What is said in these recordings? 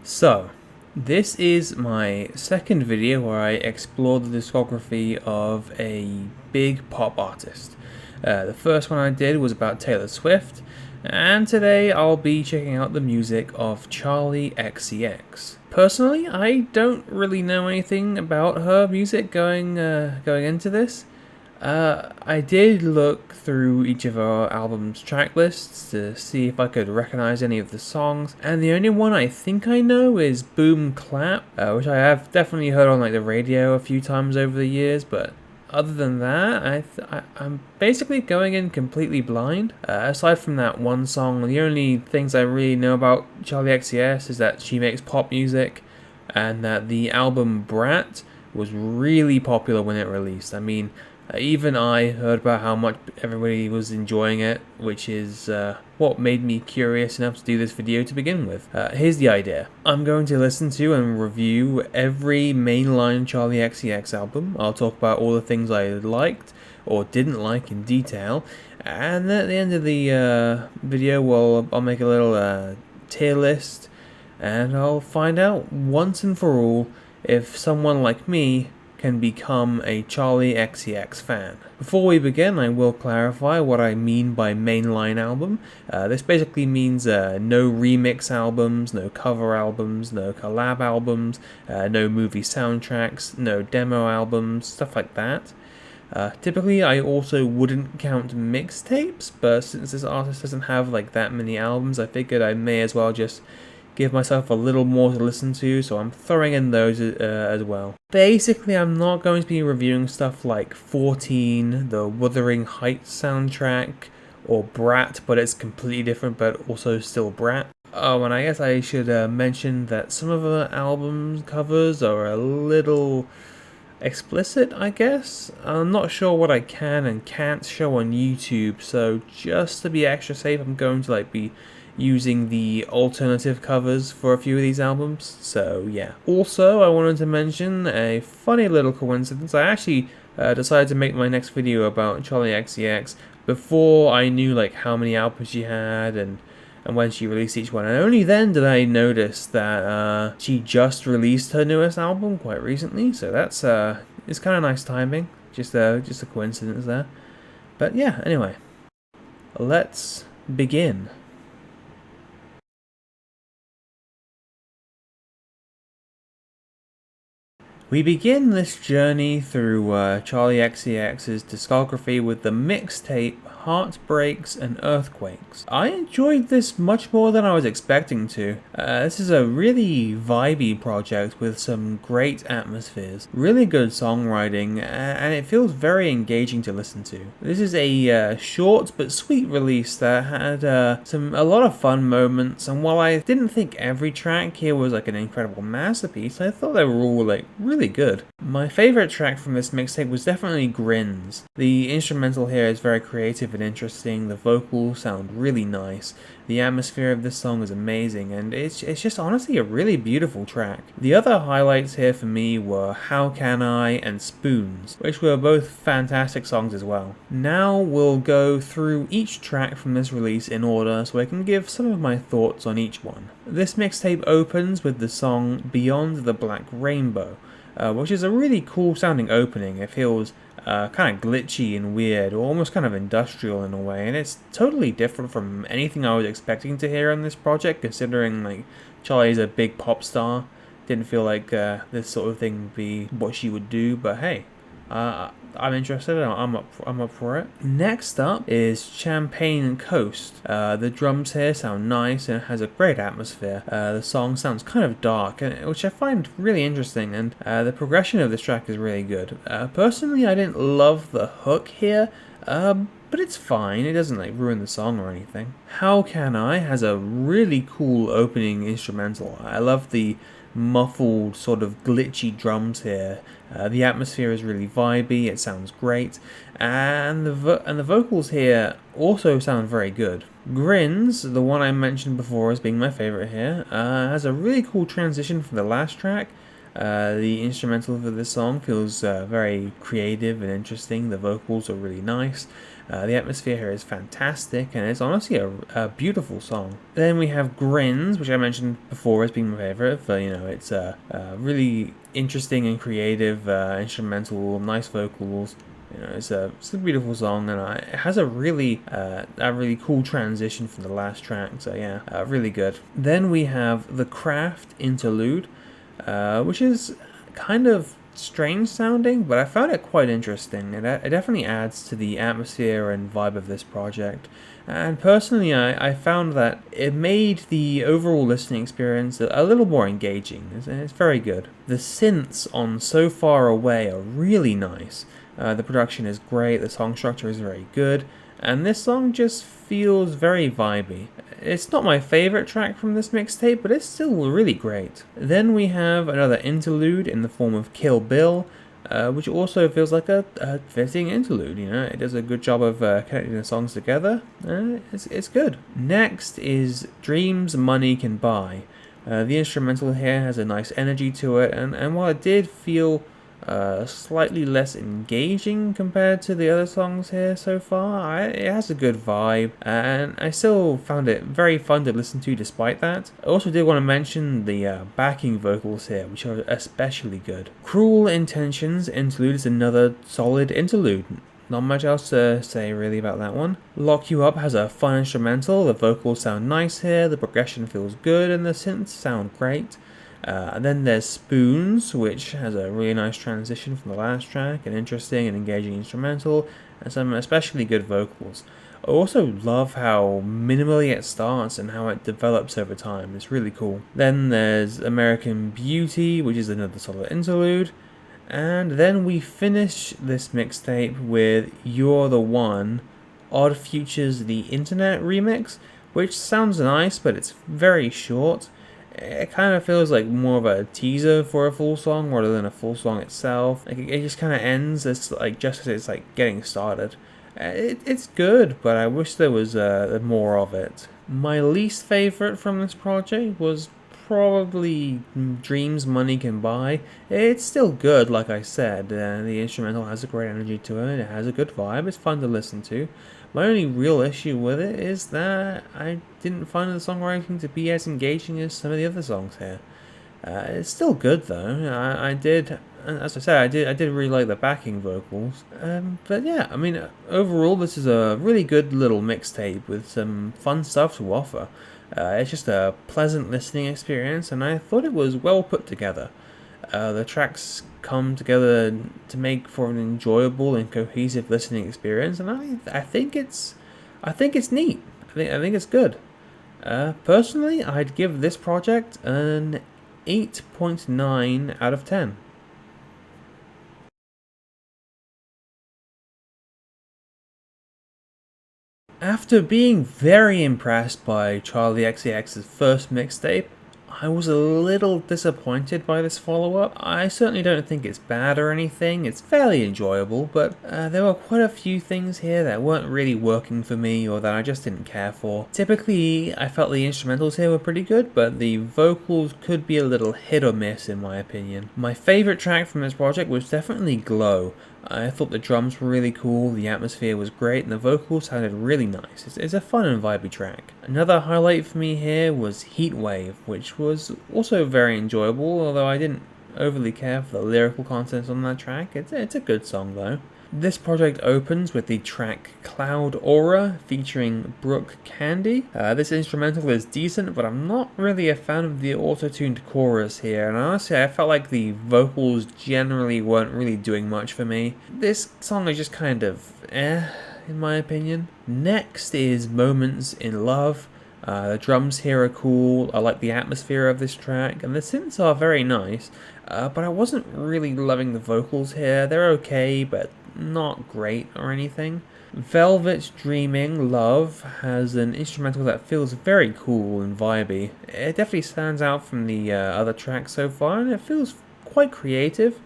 So, this is my second video where I explore the discography of a big pop artist. The first one I did was about Taylor Swift, and today I'll be checking out the music of Charli xcx. Personally, I don't really know anything about her music going into this. I did look through each of our album's track lists to see if I could recognize any of the songs, and the only one I think I know is Boom Clap, which I have definitely heard on the radio a few times over the years, but other than that, I'm basically going in completely blind. Aside from that one song, the only things I really know about Charli xcx is that she makes pop music, and that the album BRAT was really popular when it released. I mean, even I heard about how much everybody was enjoying it, which is what made me curious enough to do this video to begin with. Here's the idea. I'm going to listen to and review every mainline Charli xcx album. I'll talk about all the things I liked or didn't like in detail, and at the end of the video, I'll make a little tier list, and I'll find out once and for all if someone like me can become a Charli xcx fan. Before we begin, I will clarify what I mean by mainline album. This basically means no remix albums, no cover albums, no collab albums, no movie soundtracks, no demo albums, stuff like that. Typically, I also wouldn't count mixtapes, but since this artist doesn't have that many albums, I figured I may as well just give myself a little more to listen to, so I'm throwing in those as well. Basically, I'm not going to be reviewing stuff like 14, the Wuthering Heights soundtrack, or BRAT, but it's completely different, but also still BRAT. Oh, and I guess I should mention that some of the album covers are a little explicit, I guess. I'm not sure what I can and can't show on YouTube, so just to be extra safe, I'm going to be using the alternative covers for a few of these albums, so yeah. Also, I wanted to mention a funny little coincidence. I actually decided to make my next video about Charli xcx before I knew how many albums she had and when she released each one, and only then did I notice that she just released her newest album quite recently, so that's it's kind of nice timing, just a coincidence there. But yeah, anyway, let's begin. We begin this journey through Charli xcx's discography with the mixtape Heartbreaks and Earthquakes. I enjoyed this much more than I was expecting to. This is a really vibey project with some great atmospheres, really good songwriting, and it feels very engaging to listen to. This is a short but sweet release that had a lot of fun moments, and while I didn't think every track here was an incredible masterpiece, I thought they were all really good. My favorite track from this mixtape was definitely Grins. The instrumental here is very creative and interesting, the vocals sound really nice, the atmosphere of this song is amazing, and it's just honestly a really beautiful track. The other highlights here for me were How Can I and Spoons, which were both fantastic songs as well. Now we'll go through each track from this release in order so I can give some of my thoughts on each one. This mixtape opens with the song Beyond the Black Rainbow, which is a really cool sounding opening. It feels kind of glitchy and weird, or almost kind of industrial in a way, and it's totally different from anything I was expecting to hear on this project, considering Charli's a big pop star. Didn't feel like this sort of thing would be what she would do, but hey, I'm interested. I'm up for it. Next up is Champagne Coast. The drums here sound nice and it has a great atmosphere. The song sounds kind of dark, which I find really interesting, and the progression of this track is really good. Personally, I didn't love the hook here, but it's fine. It doesn't ruin the song or anything. How Can I has a really cool opening instrumental. I love the muffled sort of glitchy drums here. The atmosphere is really vibey, it sounds great, and the vocals here also sound very good. Grins, the one I mentioned before as being my favorite here, has a really cool transition from the last track. The instrumental for this song feels very creative and interesting. The vocals are really nice, The atmosphere here is fantastic, and it's honestly a beautiful song. Then we have Grins, which I mentioned before as being my favorite. For it's a really interesting and creative instrumental, nice vocals. It's a beautiful song, and it has a really cool transition from the last track. So yeah, really good. Then we have the Craft interlude, which is kind of strange sounding, but I found it quite interesting. It definitely adds to the atmosphere and vibe of this project. And personally, I found that it made the overall listening experience a little more engaging. It's very good. The synths on So Far Away are really nice. The production is great, the song structure is very good, and this song just feels very vibey. It's not my favorite track from this mixtape, but it's still really great. Then we have another interlude in the form of Kill Bill, which also feels like a fitting interlude. It does a good job of connecting the songs together. It's good. Next is Dreams Money Can Buy. The instrumental here has a nice energy to it, and while it did feel slightly less engaging compared to the other songs here so far, it has a good vibe, and I still found it very fun to listen to despite that. I also did want to mention the backing vocals here, which are especially good. Cruel Intentions interlude is another solid interlude. Not much else to say really about that one. Lock You Up has a fun instrumental, the vocals sound nice here, the progression feels good, and the synths sound great. And then there's Spoons, which has a really nice transition from the last track, an interesting and engaging instrumental, and some especially good vocals. I also love how minimally it starts and how it develops over time. It's really cool. Then there's American Beauty, which is another solid interlude. And then we finish this mixtape with You're the One, Odd Future's The Internet remix, which sounds nice, but it's very short. It kind of feels like more of a teaser for a full song rather than a full song itself. Like it just kind of ends just as it's getting started. It's good, but I wish there was more of it. My least favorite from this project was probably Dreams Money Can Buy. It's still good, like I said. The instrumental has a great energy to it. It has a good vibe. It's fun to listen to. My only real issue with it is that I didn't find the songwriting to be as engaging as some of the other songs here. It's still good though. I did, as I said, I did really like the backing vocals. But yeah, I mean, overall, this is a really good little mixtape with some fun stuff to offer. It's just a pleasant listening experience, and I thought it was well put together. The tracks come together to make for an enjoyable and cohesive listening experience, and I think it's neat. I think it's good. Personally, I'd give this project an 8.9 out of 10. After being very impressed by Charli xcx's first mixtape, I was a little disappointed by this follow-up. I certainly don't think it's bad or anything, it's fairly enjoyable, but there were quite a few things here that weren't really working for me or that I just didn't care for. Typically, I felt the instrumentals here were pretty good, but the vocals could be a little hit or miss in my opinion. My favourite track from this project was definitely Glow. I thought the drums were really cool, the atmosphere was great, and the vocals sounded really nice. It's a fun and vibey track. Another highlight for me here was Heatwave, which was also very enjoyable, although I didn't overly care for the lyrical content on that track. It's a good song though. This project opens with the track Cloud Aura featuring Brooke Candy. This instrumental is decent, but I'm not really a fan of the auto-tuned chorus here, and honestly I felt like the vocals generally weren't really doing much for me. This song is just kind of in my opinion. Next is Moments in Love. The drums here are cool, I like the atmosphere of this track, and the synths are very nice, but I wasn't really loving the vocals here. They're okay, but not great or anything. Velvet's Dreaming Love has an instrumental that feels very cool and vibey. It definitely stands out from the other tracks so far, and it feels quite creative.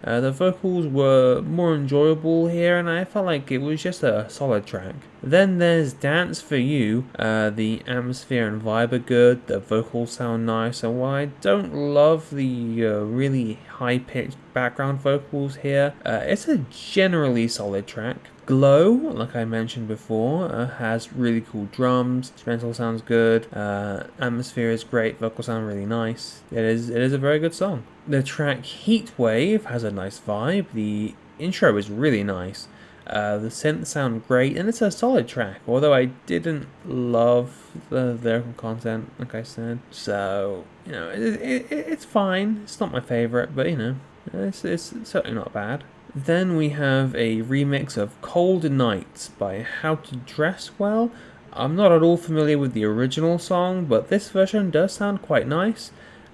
The vocals were more enjoyable here, and I felt like it was just a solid track. Then there's Dance For You. The atmosphere and vibe are good, the vocals sound nice, and while I don't love the really high-pitched background vocals here. It's a generally solid track. Glow, like I mentioned before, has really cool drums, instrumental sounds good, atmosphere is great, vocals sound really nice. It is a very good song. The track Heatwave has a nice vibe, the intro is really nice, the synths sound great, and it's a solid track, although I didn't love the lyrical content, like I said. So, it's fine, it's not my favourite, but it's certainly not bad. Then we have a remix of Cold Nights by How to Dress Well. I'm not at all familiar with the original song, but this version does sound quite nice.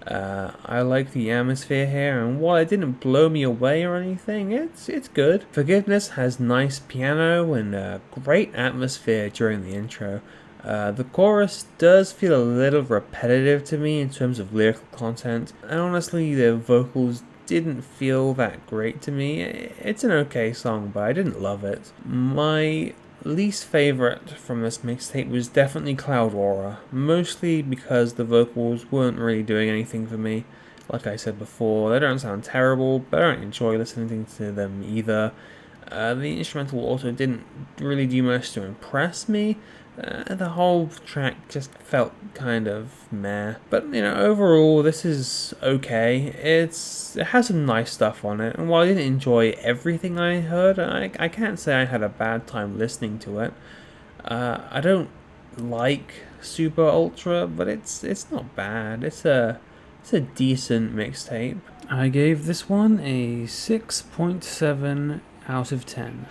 I like the atmosphere here, and while it didn't blow me away or anything, it's good. Forgiveness has nice piano and great atmosphere during the intro. The chorus does feel a little repetitive to me in terms of lyrical content, and honestly the vocals didn't feel that great to me. It's an okay song, but I didn't love it. My least favorite from this mixtape was definitely Cloud Aura, mostly because the vocals weren't really doing anything for me. Like I said before, they don't sound terrible, but I don't enjoy listening to them either. The instrumental also didn't really do much to impress me. The whole track just felt kind of meh. But, overall, this is okay. It has some nice stuff on it, and while I didn't enjoy everything I heard, I can't say I had a bad time listening to it. I don't like Super Ultra, but it's not bad. It's a decent mixtape. I gave this one a 6.7 out of 10.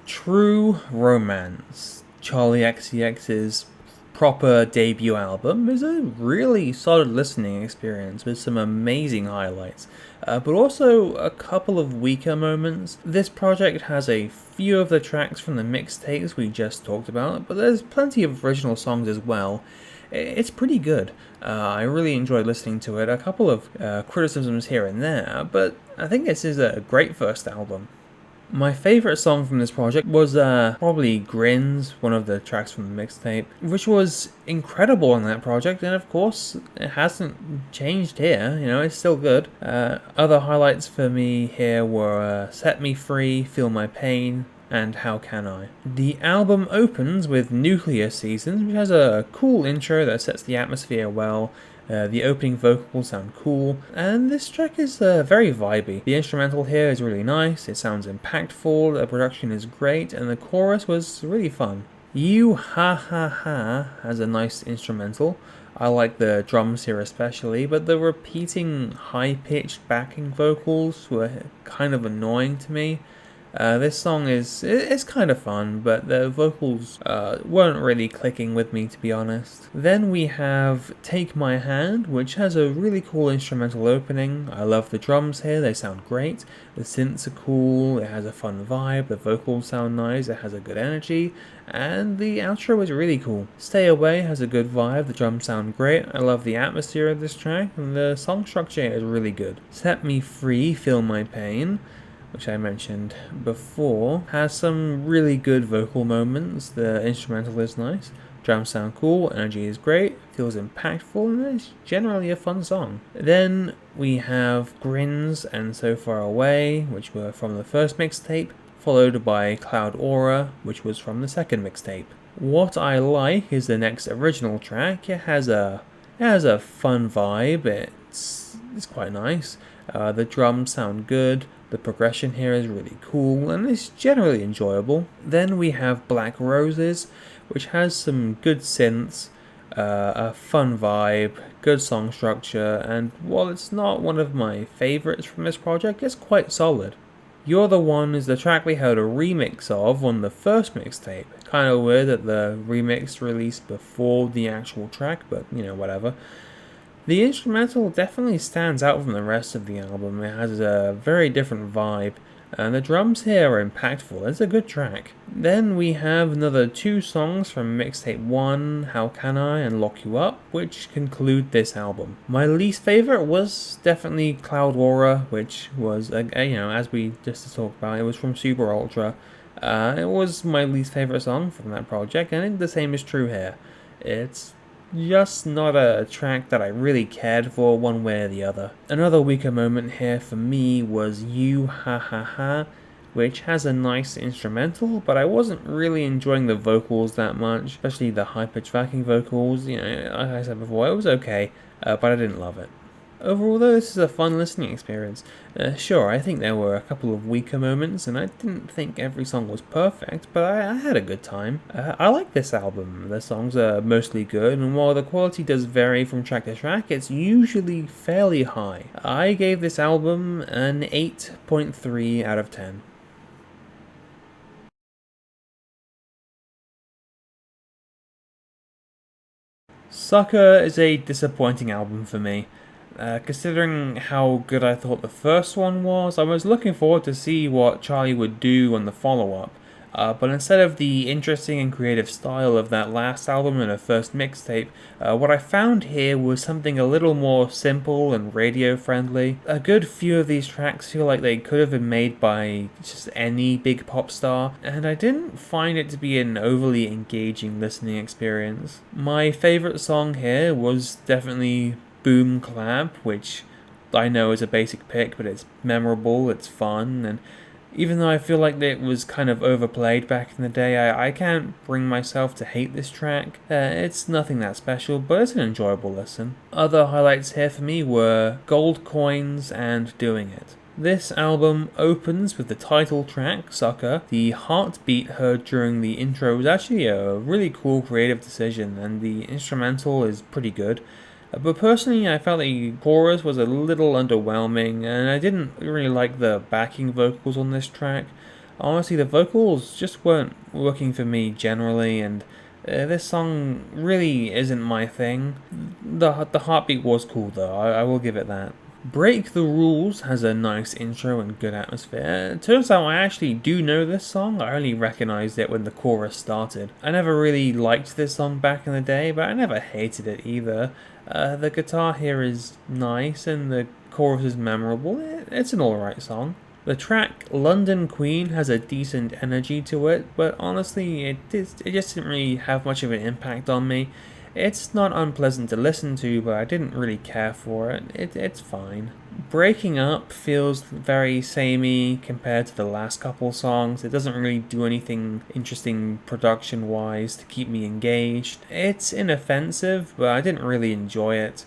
True Romance, Charli xcx's proper debut album, is a really solid listening experience with some amazing highlights, but also a couple of weaker moments. This project has a few of the tracks from the mixtapes we just talked about, but there's plenty of original songs as well. It's pretty good. I really enjoyed listening to it. A couple of criticisms here and there, but I think this is a great first album. My favourite song from this project was probably Grins, one of the tracks from the mixtape, which was incredible on that project, and of course it hasn't changed here, it's still good. Other highlights for me here were Set Me Free, Feel My Pain, and How Can I. The album opens with Nuclear Seasons, which has a cool intro that sets the atmosphere well. The opening vocals sound cool, and this track is very vibey. The instrumental here is really nice, it sounds impactful, the production is great, and the chorus was really fun. You Ha Ha Ha has a nice instrumental. I like the drums here especially, but the repeating high-pitched backing vocals were kind of annoying to me. This song is kind of fun, but the vocals weren't really clicking with me, to be honest. Then we have Take My Hand, which has a really cool instrumental opening. I love the drums here, they sound great. The synths are cool, it has a fun vibe, the vocals sound nice, it has a good energy, and the outro is really cool. Stay Away has a good vibe, the drums sound great, I love the atmosphere of this track, and the song structure is really good. Set Me Free, Feel My Pain, which I mentioned before, has some really good vocal moments. The instrumental is nice, drums sound cool, energy is great, feels impactful, and it's generally a fun song. Then we have Grins and So Far Away, which were from the first mixtape, followed by Cloud Aura, which was from the second mixtape. What I like is the next original track. It has a fun vibe, it's quite nice. The drums sound good, the progression here is really cool, and it's generally enjoyable. Then we have Black Roses, which has some good synths, a fun vibe, good song structure, and while it's not one of my favourites from this project, it's quite solid. You're the One is the track we heard a remix of on the first mixtape. Kind of weird that the remix released before the actual track, but whatever. The instrumental definitely stands out from the rest of the album. It has a very different vibe, and the drums here are impactful. It's a good track. Then we have another two songs from mixtape 1, How Can I and Lock You Up, which conclude this album. My least favourite was definitely Cloud Aura, which was, as we just talked about, it was from Super Ultra. It was my least favourite song from that project, and I think the same is true here. It's just not a track that I really cared for one way or the other. Another weaker moment here for me was You Ha Ha Ha, which has a nice instrumental, but I wasn't really enjoying the vocals that much, especially the high-pitched backing vocals. Like I said before, it was okay, but I didn't love it. Overall, though, this is a fun listening experience. Sure, I think there were a couple of weaker moments, and I didn't think every song was perfect, but I had a good time. I like this album. The songs are mostly good, and while the quality does vary from track to track, it's usually fairly high. I gave this album an 8.3 out of 10. Sucker is a disappointing album for me. Considering how good I thought the first one was, I was looking forward to see what Charli would do on the follow-up. But instead of the interesting and creative style of that last album and her first mixtape, what I found here was something a little more simple and radio-friendly. A good few of these tracks feel like they could have been made by just any big pop star, and I didn't find it to be an overly engaging listening experience. My favourite song here was definitely Boom Clap, which I know is a basic pick, but it's memorable, it's fun, and even though I feel like it was kind of overplayed back in the day, I can't bring myself to hate this track. It's nothing that special, but it's an enjoyable listen. Other highlights here for me were Gold Coins and Doing It. This album opens with the title track, Sucker. The heartbeat heard during the intro was actually a really cool creative decision, and the instrumental is pretty good. But personally, I felt the chorus was a little underwhelming, and I didn't really like the backing vocals on this track. Honestly, the vocals just weren't working for me generally, and this song really isn't my thing. The heartbeat was cool though, I will give it that. Break the Rules has a nice intro and good atmosphere. It turns out I actually do know this song. I only recognized it when the chorus started. I never really liked this song back in the day, but I never hated it either. The guitar here is nice and the chorus is memorable. It's an alright song. The track London Queen has a decent energy to it, but honestly, it just didn't really have much of an impact on me. It's not unpleasant to listen to, but I didn't really care for it. It's fine. Breaking Up feels very samey compared to the last couple songs. It doesn't really do anything interesting production-wise to keep me engaged. It's inoffensive, but I didn't really enjoy it.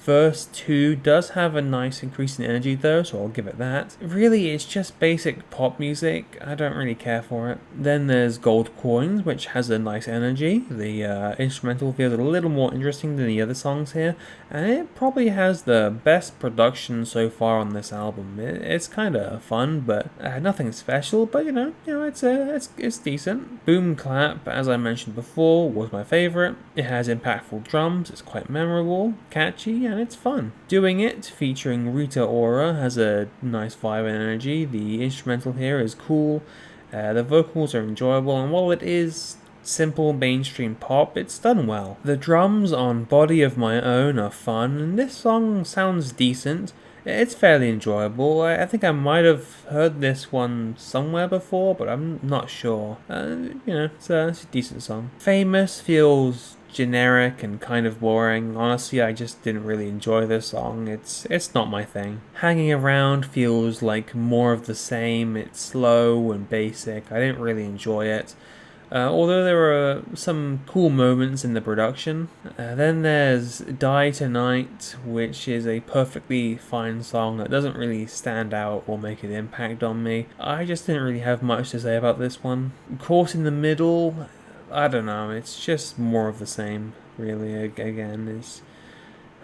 First two does have a nice increase in energy though, so I'll give it that. Really, it's just basic pop music. I don't really care for it. Then there's Gold Coins, which has a nice energy. The instrumental feels a little more interesting than the other songs here, and it probably has the best production so far on this album. It's kind of fun, but nothing special. But it's decent. Boom Clap, as I mentioned before, was my favorite. It has impactful drums. It's quite memorable, catchy, and it's fun. Doing It, featuring Rita Ora, has a nice vibe and energy. The instrumental here is cool. The vocals are enjoyable, and while it is simple mainstream pop, it's done well. The drums on Body of My Own are fun, and this song sounds decent. It's fairly enjoyable. I think I might have heard this one somewhere before, but I'm not sure. It's a decent song. Famous feels generic and kind of boring. Honestly, I just didn't really enjoy this song. It's not my thing. Hanging Around feels like more of the same. It's slow and basic. I didn't really enjoy it. Although there are some cool moments in the production. Then there's Die Tonight, which is a perfectly fine song that doesn't really stand out or make an impact on me. I just didn't really have much to say about this one. Caught in the Middle, I don't know, it's just more of the same, really. Again,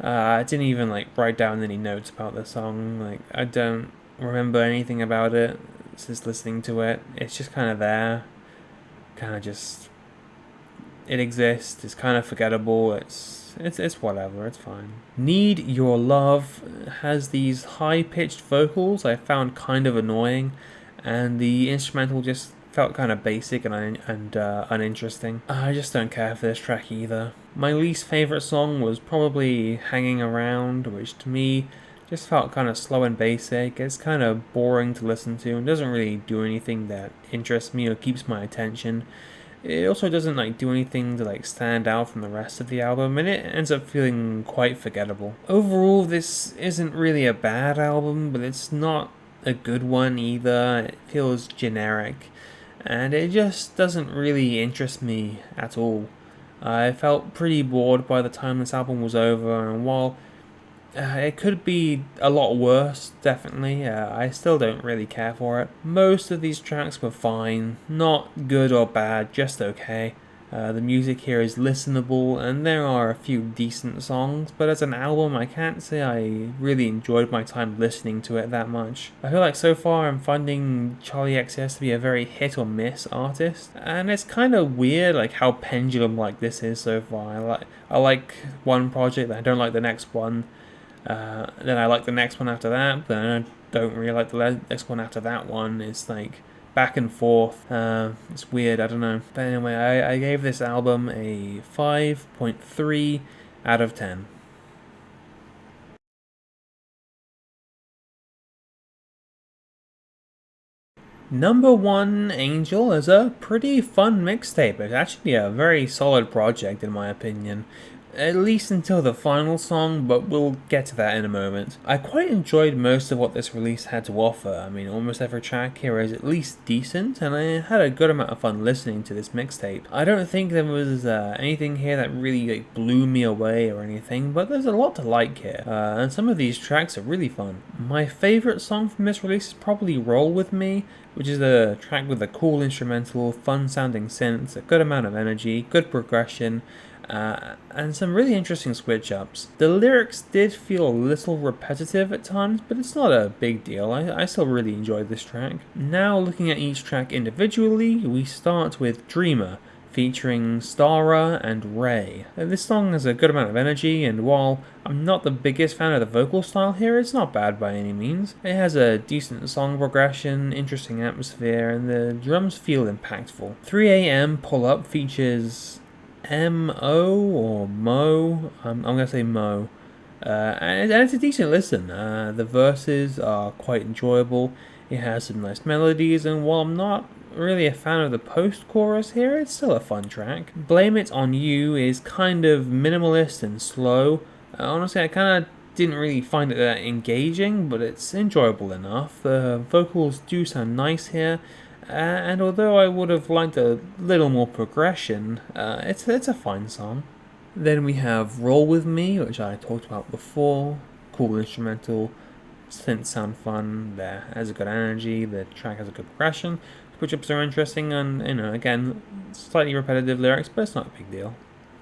I didn't even write down any notes about the song. I don't remember anything about it since listening to it. It's just kind of there. It exists. It's kind of forgettable. It's whatever. It's fine. Need Your Love has these high-pitched vocals I found kind of annoying, and the instrumental just felt kind of basic and uninteresting. I just don't care for this track either. My least favorite song was probably Hanging Around, which to me just felt kind of slow and basic. It's kind of boring to listen to and doesn't really do anything that interests me or keeps my attention. It also doesn't like do anything to like stand out from the rest of the album, and it ends up feeling quite forgettable. Overall, this isn't really a bad album, but it's not a good one either. It feels generic, and it just doesn't really interest me at all. I felt pretty bored by the time this album was over, and while it could be a lot worse, definitely. I still don't really care for it. Most of these tracks were fine, not good or bad, just okay. The music here is listenable, and there are a few decent songs, but as an album, I can't say I really enjoyed my time listening to it that much. I feel like so far I'm finding Charli xcx to be a very hit or miss artist, and it's kind of weird like how pendulum like this is so far. I like one project, I don't like the next one. Then I like the next one after that, but I don't really like the next one after that one. It's like back and forth. It's weird, I don't know. But anyway, I gave this album a 5.3 out of 10. Number 1, Angel, is a pretty fun mixtape. It's actually a very solid project in my opinion. At least until the final song, but we'll get to that in a moment. I quite enjoyed most of what this release had to offer. I mean, almost every track here is at least decent, and I had a good amount of fun listening to this mixtape. I don't think there was anything here that really like blew me away or anything, but there's a lot to like here, and some of these tracks are really fun. My favourite song from this release is probably Roll With Me, which is a track with a cool instrumental, fun sounding synths, a good amount of energy, good progression, and some really interesting switch ups. The lyrics did feel a little repetitive at times, but it's not a big deal. I still really enjoyed this track. Now looking at each track individually, we start with Dreamer, featuring Stara and Ray. This song has a good amount of energy, and while I'm not the biggest fan of the vocal style here, it's not bad by any means. It has a decent song progression, interesting atmosphere, and the drums feel impactful. 3am Pull Up features M.O. or Mo. I'm going to say Mo. And it's a decent listen. The verses are quite enjoyable. It has some nice melodies, and while I'm not really a fan of the post-chorus here, it's still a fun track. Blame It On You is kind of minimalist and slow. Honestly, I kind of didn't really find it that engaging, but it's enjoyable enough. The vocals do sound nice here. And although I would have liked a little more progression, it's a fine song. Then we have Roll With Me, which I talked about before. Cool instrumental, synths sound fun, there has a good energy, the track has a good progression, switch-ups are interesting, and again, slightly repetitive lyrics, but it's not a big deal.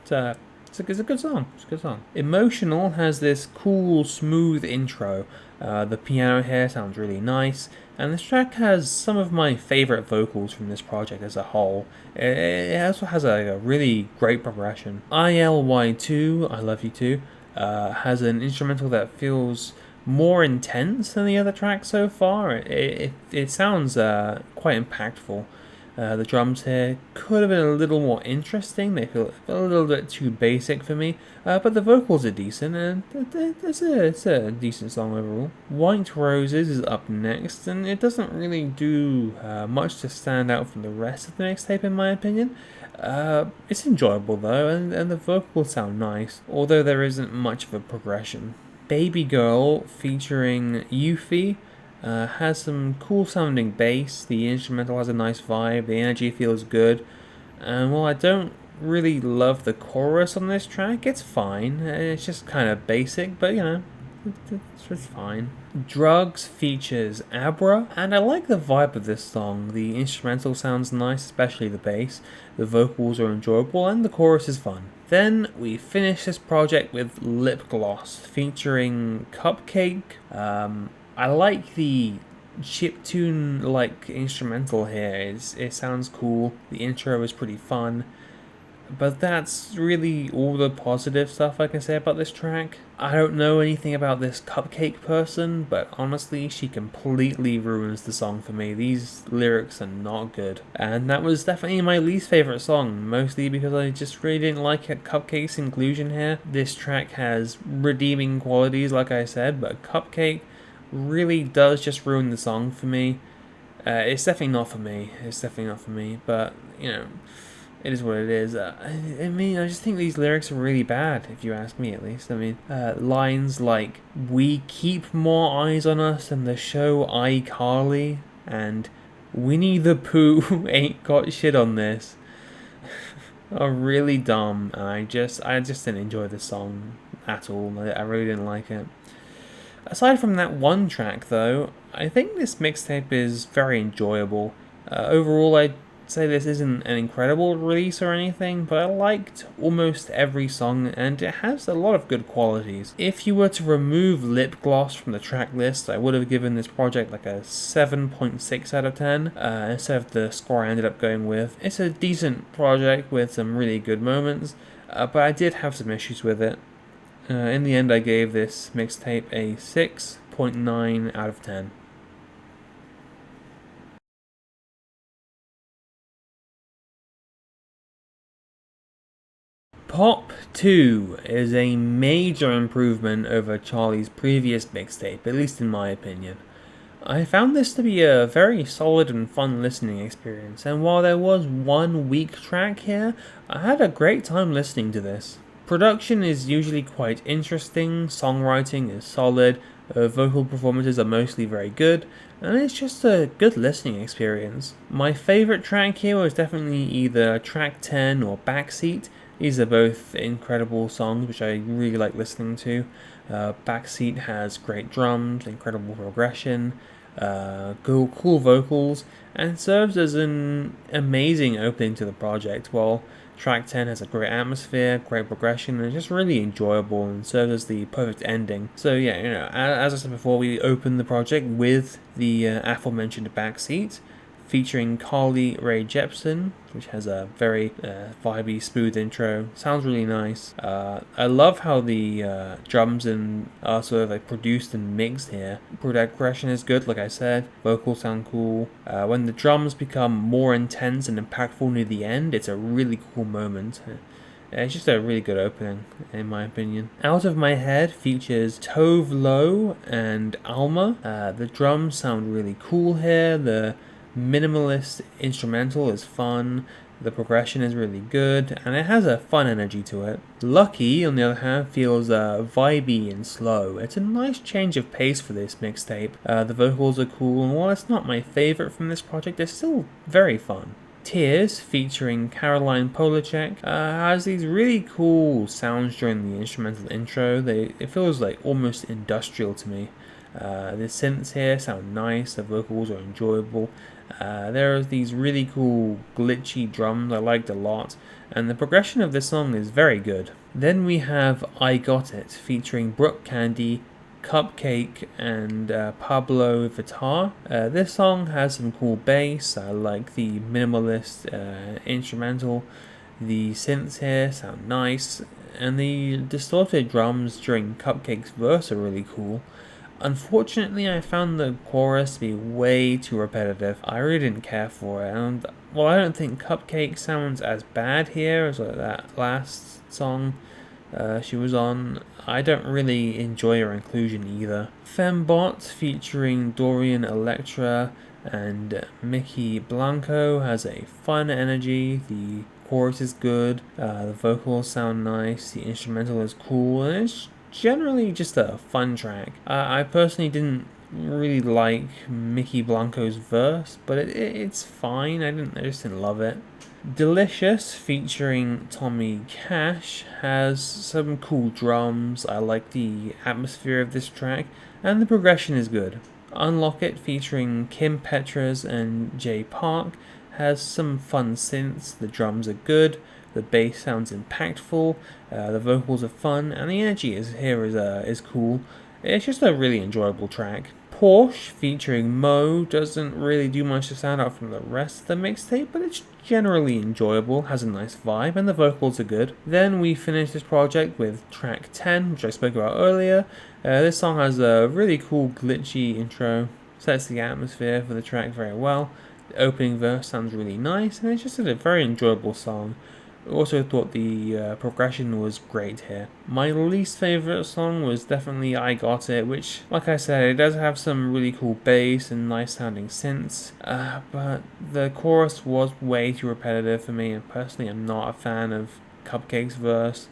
It's a good song. It's a good song. Emotional has this cool, smooth intro. The piano here sounds really nice, and this track has some of my favorite vocals from this project as a whole. It also has a really great progression. ILY2, I Love You Too, has an instrumental that feels more intense than the other tracks so far. It sounds quite impactful. The drums here could have been a little more interesting. They feel a little bit too basic for me, but the vocals are decent, and it's a decent song overall. White Roses is up next, and it doesn't really do much to stand out from the rest of the mixtape in my opinion. It's enjoyable though, and the vocals sound nice, although there isn't much of a progression. Baby Girl featuring Yuffie has some cool sounding bass, the instrumental has a nice vibe, the energy feels good, and while I don't really love the chorus on this track, it's fine. It's just kind of basic, but it's fine. Drugs features Abra, and I like the vibe of this song. The instrumental sounds nice, especially the bass, the vocals are enjoyable, and the chorus is fun. Then we finish this project with Lip Gloss featuring Cupcake. I like the chiptune-like instrumental here. It sounds cool. The intro is pretty fun. But that's really all the positive stuff I can say about this track. I don't know anything about this Cupcake person, but honestly, she completely ruins the song for me. These lyrics are not good. And that was definitely my least favourite song, mostly because I just really didn't like Cupcake's inclusion here. This track has redeeming qualities, like I said, but Cupcake really does just ruin the song for me. It's definitely not for me. But it is what it is. I mean, I just think these lyrics are really bad, if you ask me at least. I mean, lines like, "We keep more eyes on us than the show iCarly," and "Winnie the Pooh ain't got shit on this," are really dumb, and I just didn't enjoy the song at all. I really didn't like it. Aside from that one track, though, I think this mixtape is very enjoyable. Overall, I'd say this isn't an incredible release or anything, but I liked almost every song, and it has a lot of good qualities. If you were to remove Lip Gloss from the track list, I would have given this project like a 7.6 out of 10, instead of the score I ended up going with. It's a decent project with some really good moments, but I did have some issues with it. In the end, I gave this mixtape a 6.9 out of 10. Pop 2 is a major improvement over Charli's previous mixtape, at least in my opinion. I found this to be a very solid and fun listening experience, and while there was one weak track here, I had a great time listening to this. Production is usually quite interesting, songwriting is solid, vocal performances are mostly very good, and it's just a good listening experience. My favourite track here was definitely either track 10 or Backseat. These are both incredible songs which I really like listening to. Backseat has great drums, incredible progression, cool vocals, and serves as an amazing opening to the project, while track 10 has a great atmosphere, great progression, and it's just really enjoyable and serves as the perfect ending. So yeah, as I said before, we opened the project with the aforementioned Backseat, featuring Carly Rae Jepsen, which has a very vibey, smooth intro. Sounds really nice. I love how the drums are sort of like produced and mixed here. Progression is good, like I said. Vocals sound cool. When the drums become more intense and impactful near the end, it's a really cool moment. It's just a really good opening, in my opinion. Out of My Head features Tove Lo and Alma. The drums sound really cool here. The minimalist instrumental is fun, the progression is really good, and it has a fun energy to it. Lucky, on the other hand, feels vibey and slow. It's a nice change of pace for this mixtape. The vocals are cool, and while it's not my favourite from this project, it's still very fun. Tears, featuring Caroline Polachek, has these really cool sounds during the instrumental intro. It feels like almost industrial to me. The synths here sound nice, the vocals are enjoyable. There are these really cool glitchy drums I liked a lot, and the progression of this song is very good. Then we have I Got It, featuring Brooke Candy, Cupcake, and Pablo Vittar. This song has some cool bass. I like the minimalist instrumental. The synths here sound nice, and the distorted drums during Cupcake's verse are really cool. Unfortunately, I found the chorus to be way too repetitive. I really didn't care for it, and well, I don't think Cupcake sounds as bad here as that last song she was on. I don't really enjoy her inclusion either. Fembot, featuring Dorian Electra and Mickey Blanco, has a fun energy. The chorus is good, the vocals sound nice, the instrumental is cool, and it's generally just a fun track. I personally didn't really like Mickey Blanco's verse, but it's fine. I just didn't love it. Delicious, featuring Tommy Cash, has some cool drums. I like the atmosphere of this track, and the progression is good. Unlock It, featuring Kim Petras and Jay Park, has some fun synths. The drums are good. The bass sounds impactful, the vocals are fun, and the energy is cool. It's just a really enjoyable track. Porsche, featuring Mo, doesn't really do much to stand out from the rest of the mixtape, but it's generally enjoyable, has a nice vibe, and the vocals are good. Then we finish this project with track 10, which I spoke about earlier. This song has a really cool glitchy intro, sets the atmosphere for the track very well. The opening verse sounds really nice, and it's just a very enjoyable song. Also thought the progression was great here. My least favorite song was definitely I Got It, which, like I said, it does have some really cool bass and nice sounding synths, but the chorus was way too repetitive for me, and personally I'm not a fan of Cupcake's verse.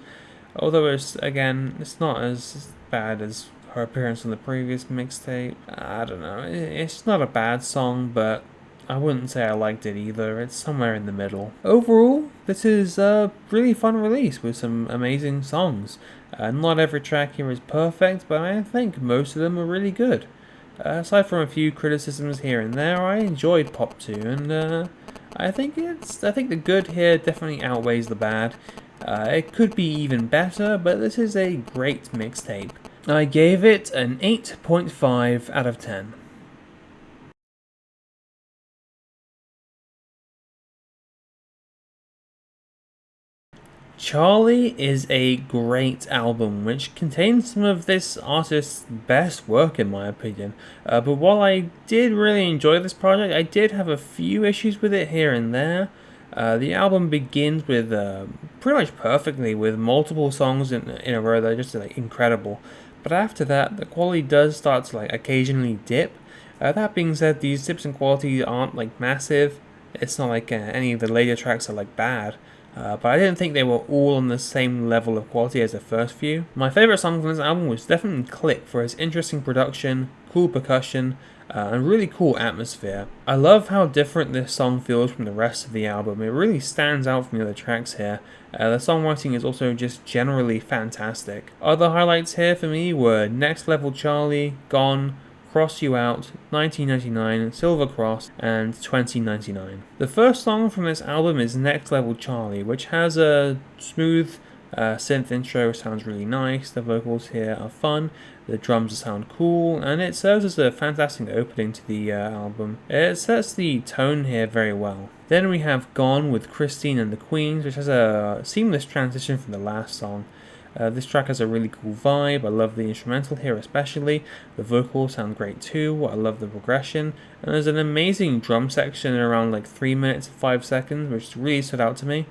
Although it's not as bad as her appearance on the previous mixtape. I don't know, it's not a bad song, but I wouldn't say I liked it either. It's somewhere in the middle. Overall, this is a really fun release with some amazing songs. Not every track here is perfect, but I think most of them are really good. Aside from a few criticisms here and there, I enjoyed Pop 2, and I think the good here definitely outweighs the bad. It could be even better, but this is a great mixtape. I gave it an 8.5 out of 10. Charli is a great album which contains some of this artist's best work in my opinion, but while I did really enjoy this project, I did have a few issues with it here and there. The album begins with pretty much perfectly with multiple songs in a row that are just like incredible, but after that the quality does start to like occasionally dip. That being said, these dips in quality aren't like massive. It's not like any of the later tracks are like bad. But I didn't think they were all on the same level of quality as the first few. My favourite song from this album was definitely Click for its interesting production, cool percussion, and really cool atmosphere. I love how different this song feels from the rest of the album. It really stands out from the other tracks here. The songwriting is also just generally fantastic. Other highlights here for me were Next Level Charli, Gone, Cross You Out, 1999, Silver Cross, and 2099. The first song from this album is Next Level Charli, which has a smooth synth intro, sounds really nice, the vocals here are fun, the drums sound cool, and it serves as a fantastic opening to the album. It sets the tone here very well. Then we have Gone with Christine and the Queens, which has a seamless transition from the last song. This track has a really cool vibe. I love the instrumental here especially. The vocals sound great too. I love the progression. And there's an amazing drum section around like 3 minutes and 5 seconds, which really stood out to me.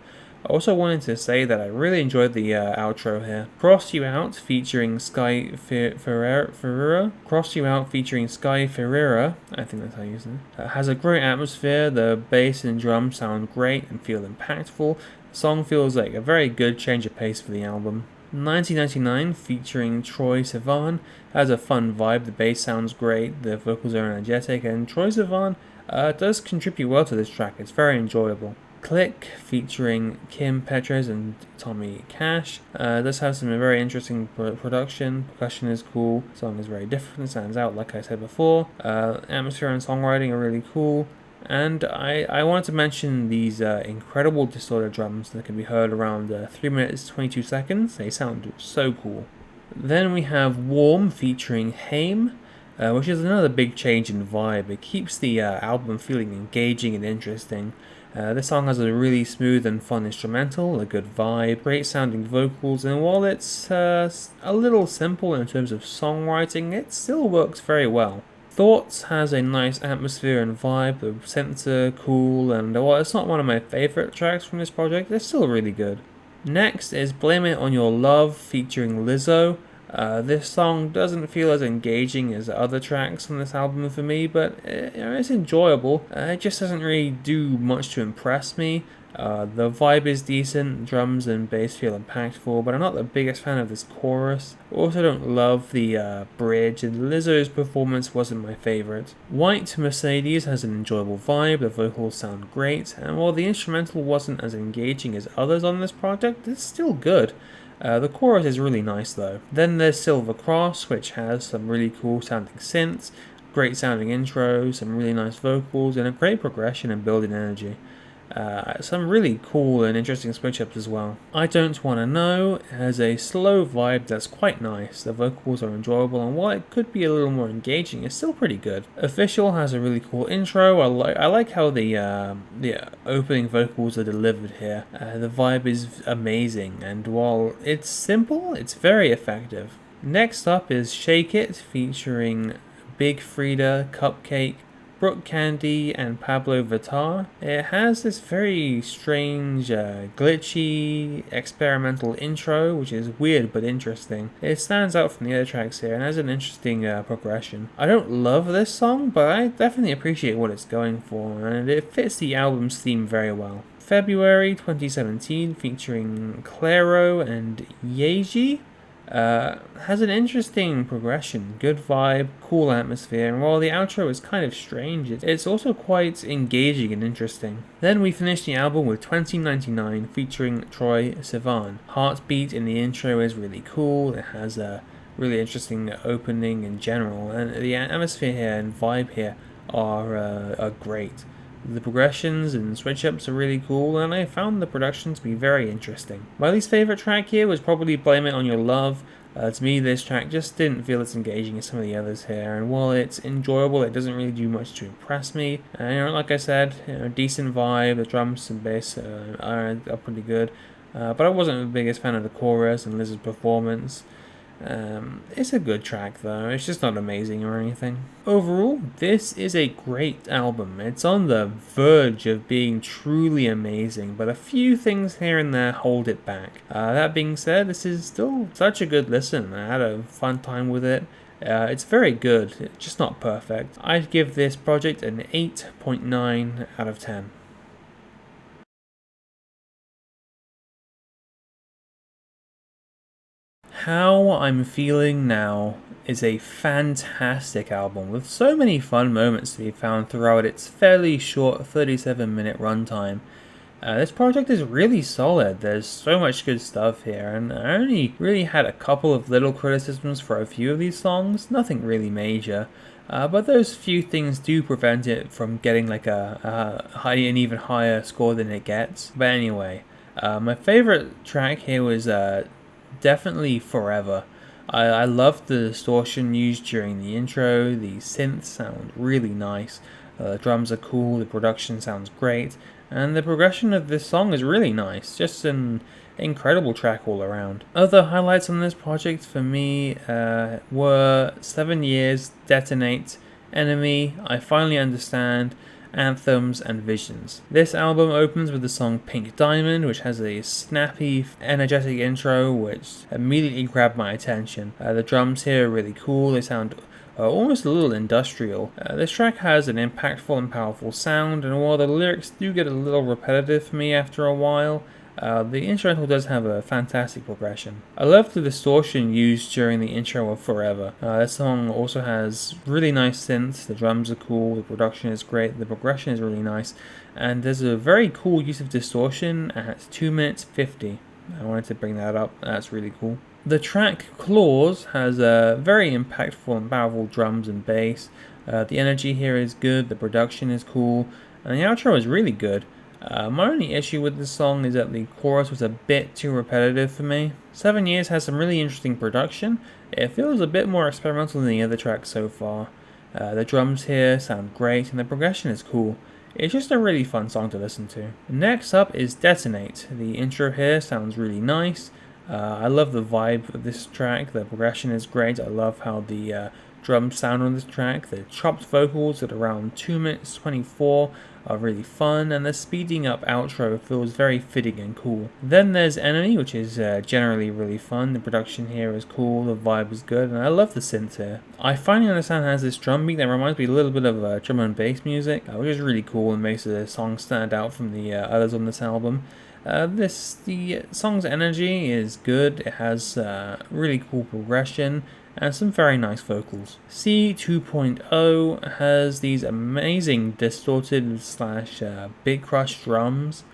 I also wanted to say that I really enjoyed the outro here. Cross You Out featuring Sky Ferreira. Cross You Out featuring Sky Ferreira, I think that's how you use it. Has a great atmosphere. The bass and drums sound great and feel impactful. The song feels like a very good change of pace for the album. 1999 featuring Troye Sivan has a fun vibe, the bass sounds great, the vocals are energetic, and Troye Sivan does contribute well to this track, it's very enjoyable. Click featuring Kim Petras and Tommy Cash does have some very interesting production, percussion is cool, the song is very different, stands out like I said before, atmosphere and songwriting are really cool. And I wanted to mention these incredible distorted drums that can be heard around 3 minutes 22 seconds. They sound so cool. Then we have Warm featuring Haim, which is another big change in vibe. It keeps the album feeling engaging and interesting. This song has a really smooth and fun instrumental, a good vibe, great sounding vocals, and while it's a little simple in terms of songwriting, it still works very well. Thoughts has a nice atmosphere and vibe, the synths are cool, and while it's not one of my favourite tracks from this project, it's still really good. Next is Blame It On Your Love featuring Lizzo. This song doesn't feel as engaging as other tracks on this album for me, but it's enjoyable. It just doesn't really do much to impress me. The vibe is decent, drums and bass feel impactful, but I'm not the biggest fan of this chorus. I also don't love the bridge, and Lizzo's performance wasn't my favourite. White Mercedes has an enjoyable vibe, the vocals sound great, and while the instrumental wasn't as engaging as others on this project, it's still good. The chorus is really nice though. Then there's Silver Cross, which has some really cool sounding synths, great sounding intros, some really nice vocals, and a great progression and building energy. Some really cool and interesting switch-ups as well. I Don't Wanna Know has a slow vibe that's quite nice. The vocals are enjoyable, and while it could be a little more engaging, it's still pretty good. Official has a really cool intro. I like how the opening vocals are delivered here. The vibe is amazing, and while it's simple, it's very effective. Next up is Shake It featuring Big Frida, Cupcake, Brooke Candy and Pablo Vittar. It has this very strange, glitchy, experimental intro, which is weird but interesting. It stands out from the other tracks here and has an interesting progression. I don't love this song, but I definitely appreciate what it's going for, and it fits the album's theme very well. February 2017, featuring Clairo and Yeji, has an interesting progression, good vibe, cool atmosphere, and while the outro is kind of strange, it's also quite engaging and interesting. Then we finish the album with 2099, featuring Troye Sivan. Heartbeat in the intro is really cool, it has a really interesting opening in general, and the atmosphere here and vibe here are great. The progressions and switch-ups are really cool, and I found the production to be very interesting. My least favourite track here was probably Blame It On Your Love. To me, this track just didn't feel as engaging as some of the others here, and while it's enjoyable, it doesn't really do much to impress me. Like I said, decent vibe, the drums and bass are pretty good, but I wasn't the biggest fan of the chorus and Liz's performance. It's a good track though, it's just not amazing or anything. Overall, this is a great album. It's on the verge of being truly amazing, but a few things here and there hold it back. That being said, this is still such a good listen. I had a fun time with it. It's very good, it's just not perfect. I'd give this project an 8.9 out of 10. How I'm Feeling Now is a fantastic album with so many fun moments to be found throughout its fairly short 37-minute runtime. This project is really solid, there's so much good stuff here, and I only really had a couple of little criticisms for a few of these songs, nothing really major. But those few things do prevent it from getting like an even higher score than it gets. But anyway, my favorite track here was definitely Forever. I love the distortion used during the intro, the synths sound really nice, the drums are cool, the production sounds great, and the progression of this song is really nice, just an incredible track all around. Other highlights on this project for me were 7 Years, Detonate, Enemy, I Finally Understand, Anthems, and Visions. This album opens with the song Pink Diamond, which has a snappy, energetic intro which immediately grabbed my attention. The drums here are really cool, they sound almost a little industrial. This track has an impactful and powerful sound, and while the lyrics do get a little repetitive for me after a while, the instrumental does have a fantastic progression. I love the distortion used during the intro of Forever. This song also has really nice synths, the drums are cool, the production is great, the progression is really nice, and there's a very cool use of distortion at 2 minutes 50. I wanted to bring that up, that's really cool. The track Claws has very impactful and powerful drums and bass. The energy here is good, the production is cool, and the outro is really good. My only issue with this song is that the chorus was a bit too repetitive for me. 7 Years has some really interesting production. It feels a bit more experimental than the other tracks so far. The drums here sound great and the progression is cool. It's just a really fun song to listen to. Next up is Detonate. The intro here sounds really nice. I love the vibe of this track, the progression is great. I love how the drums sound on this track. The chopped vocals at around 2 minutes 24 are really fun, and the speeding up outro feels very fitting and cool. Then there's Enemy, which is generally really fun. The production here is cool, the vibe is good, and I love the synth here. I Finally Understand has this drum beat that reminds me a little bit of drum and bass music, which is really cool and makes the song stand out from the others on this album. The song's energy is good, it has really cool progression, and some very nice vocals. C 2.0 has these amazing distorted slash big crush drums.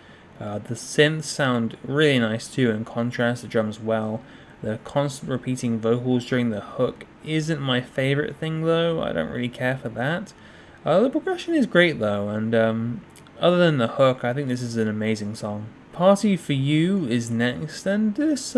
The synths sound really nice too and contrast the drums well. The constant repeating vocals during the hook isn't my favorite thing though, I don't really care for that. The progression is great though, and other than the hook, I think this is an amazing song. Party For You is next, and this